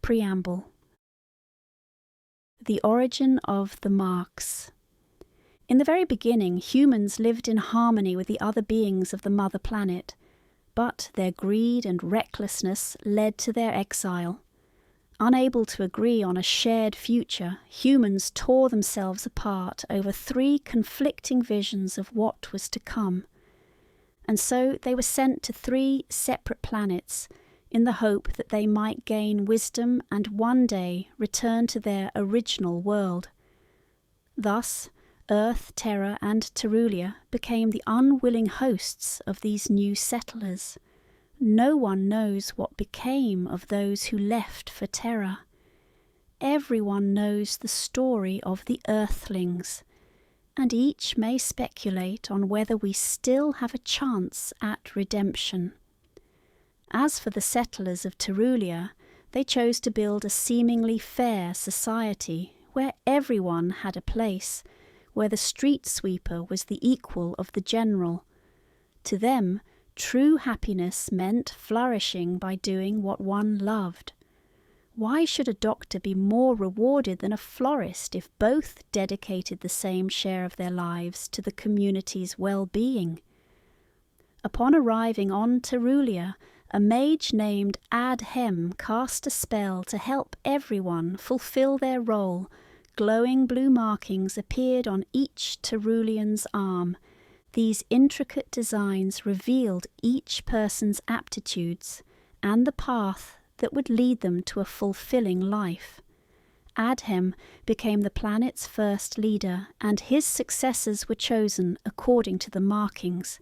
Preamble. The origin of the marks. In the very beginning, humans lived in harmony with the other beings of the mother planet, but their greed and recklessness led to their exile. Unable to agree on a shared future, humans tore themselves apart over 3 conflicting visions of what was to come. And so they were sent to 3 separate planets in the hope that they might gain wisdom and one day return to their original world. Thus, Earth, Terra, and Terrulia became the unwilling hosts of these new settlers. No one knows what became of those who left for Terra. Everyone knows the story of the Earthlings, and each may speculate on whether we still have a chance at redemption. As for the settlers of Terrulia, they chose to build a seemingly fair society where everyone had a place, where the street sweeper was the equal of the general. To them, true happiness meant flourishing by doing what one loved. Why should a doctor be more rewarded than a florist if both dedicated the same share of their lives to the community's well-being? Upon arriving on Terrulia, a mage named Adhem cast a spell to help everyone fulfill their role. Glowing blue markings appeared on each Terrulian's arm. These intricate designs revealed each person's aptitudes and the path that would lead them to a fulfilling life. Adhem became the planet's first leader, and his successors were chosen according to the markings.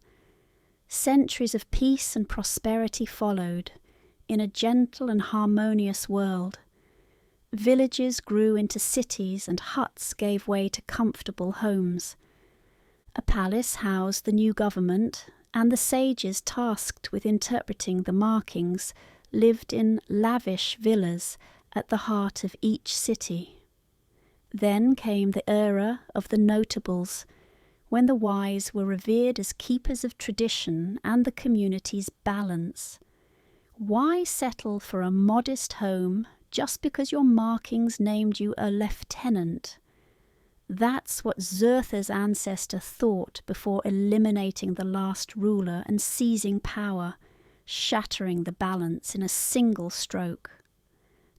Centuries of peace and prosperity followed, in a gentle and harmonious world. Villages grew into cities and huts gave way to comfortable homes. A palace housed the new government, and the sages tasked with interpreting the markings lived in lavish villas at the heart of each city. Then came the era of the notables, when the wise were revered as keepers of tradition and the community's balance. Why settle for a modest home just because your markings named you a lieutenant? That's what Zertha's ancestor thought before eliminating the last ruler and seizing power, shattering the balance in a single stroke.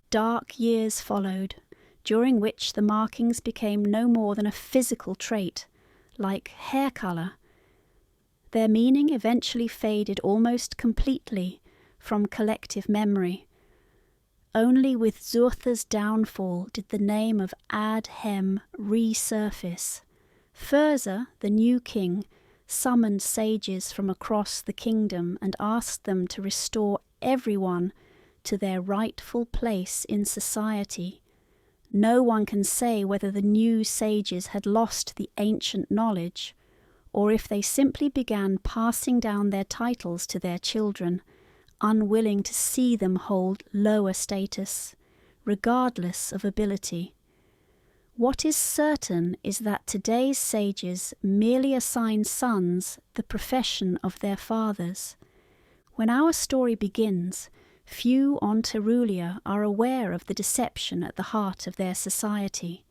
Dark years followed, during which the markings became no more than a physical trait, like hair colour. Their meaning eventually faded almost completely from collective memory. Only with Zurtha's downfall did the name of Adhem resurface. Furza, the new king, summoned sages from across the kingdom and asked them to restore everyone to their rightful place in society. No one can say whether the new sages had lost the ancient knowledge, or if they simply began passing down their titles to their children, unwilling to see them hold lower status, regardless of ability. What is certain is that today's sages merely assign sons the profession of their fathers. When our story begins, few on Terrulia are aware of the deception at the heart of their society.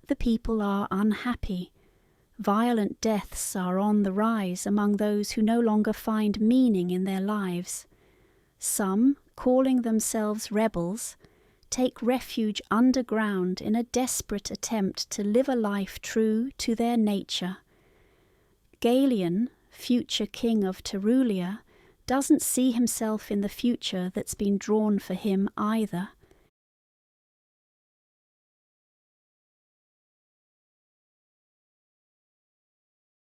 The people are unhappy. Violent deaths are on the rise among those who no longer find meaning in their lives. Some, calling themselves rebels, take refuge underground in a desperate attempt to live a life true to their nature. Galen, future king of Terrulia, doesn't see himself in the future that's been drawn for him either.